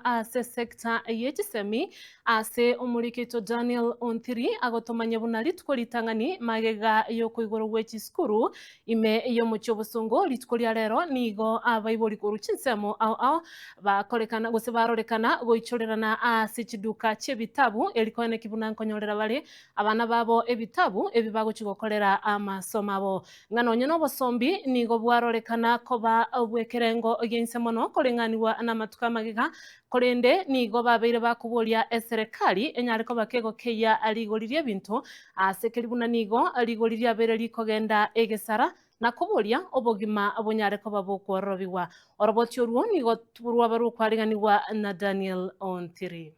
ase sekta y'echisemi ase omurikito Daniel Onthiri agotomanya buna rituko ritang'ani magega y'okoigoro gw'echisukuru ime y'omochie obosungu rituko ria rero nigo abaibori korwa chinsemo ao bakorekana gose barorekana goichorerana ase chiduka chi'ebitabu erikoeneki buna nkonyorera bare abana babo ebitabu ebi bagochigokorera amasomo abo ng'ano onye obosombi nigo bwarorekana koba obwekerengo ogense mono koreng'aniwa na amatuko amagega korende nigo babeire bakoboria eserikali enyare koba kegokeia rigori ria ebinto ase keri buna nigo rigori riabeire rikogenda egesara na koboria obogima obonyare koba bokwororobiwa oroboti oruo nigo rwaba rukwareganiwa na Daniel Onthiri.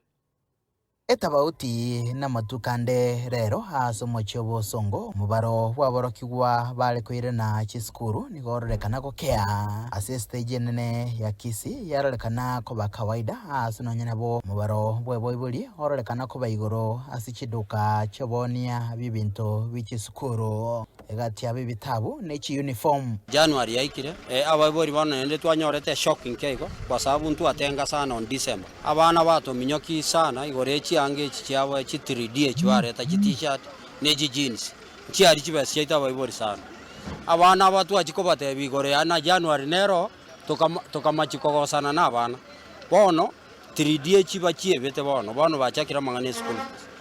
Etabauti na matukande rero ase omochie obosongo mubaro bwaborokigwa bare koirana chisukuru nigorerekana gokea ase stage enene ya Kisii yarorekana koba kawaida ase nonya nabo mubaro bweboibori ororekana koba igoro ase chiduka chobonia bibinto bichisukuru egati ya bibitabu nechi uniform January yaikire abaibori bana ende twanyorete shocking kego kwa sababu ntu atenga sana on December abana batominyoki sana igore chiange echi chiabo chi 3D chibareta chi t-shirt neji jeans chiari chibesi ita abaibori sana abana abatu achikobate bigore ana January nero tokamachikogosana na abana bono 3D chiba chiebete bono bachakira mangane school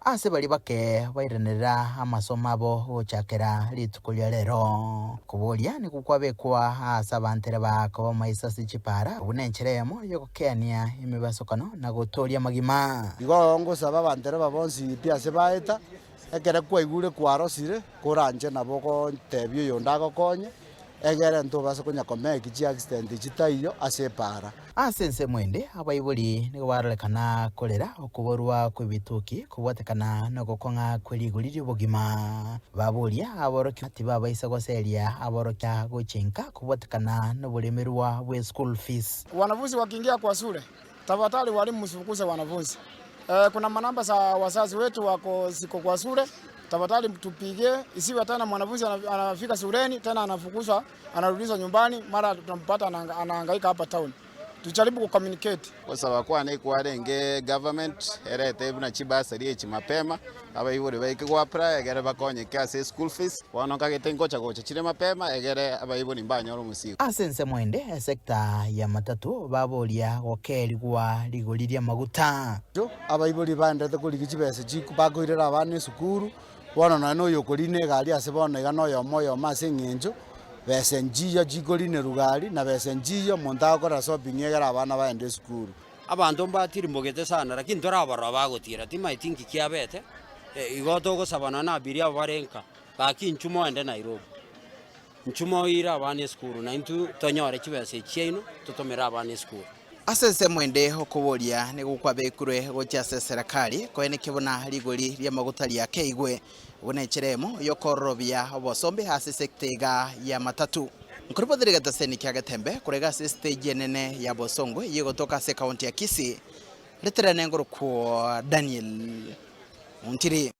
ase bari bake bairanera amasomo abo gochakera rituko ria rero kuboria ni gukwabekwa ase abantere bako maisa sichipara bunencheremo yogokeania emibasokano na gotoria magima igo ngosaba abantere babonsi piase baeta ekere kwaigure kwarosire koranje nabo gontebia oyo ndagokonye egere ntobase konyakomeki chi accident chitaiyo ase para ase nse mwende abaibori nigo barorekana korera okuborwa kw'ebituki kubwatekana no gokong'a kw'erigori ria obogima baboria aborokia ati babaisa goseria aborokia gochenka kubwatekana noboremerwa bwe school fees. Wanafunzi wakiingia kwa shule tafadhali walimu msifukuze wanafunzi. Kuna manamba za wazazi wetu wako ziko kwa shule, tafadhali tupigie, isiwe tena mwanafunzi anafika shuleni tena anafukuzwa anarudishwa nyumbani mara tunampata anahangaika hapa town. Tujaribu kucommunicate kwa sababu kwa nge government erete buna chibasari echi mapema abaibori baikigwa pra egere bakonye kase school fees wanoka gitengo cha gocha chire mapema egere abaibori mbanyoro musigo ase nse mwende sekta ya matatu baboria gokerigwa rigori ria maguta abaibori bandete kuri kichibese chikubakoirera abana esukuru bono na no yokorine gari ase bono iga no yomoyo mase ng'encho besenjiyo chikorine rugari na besenjiyo muntu agokora shopping egera abana baende skuru abanto mbatiri mbogete sana lakini torabara bagotira timaitingi kiabete igoto gosabana na abiria barenka baki nchumo ende Nairobi nchumo ira abana skuru na intu tonyore chibese chieno tutomera abana skuru ase nse mwende okoboria ni gukwabekure gocha serikali koene kibona rigori ria maguta ria keigwe bunencheremo yokorobia obosombe ase sekta ya matatu nkuribodiriga taseni kyagetembe kurega ase stage nene ya bosongo yigotoka ase county ya Kisii leterane ngoro kwa Daniel Onthiri.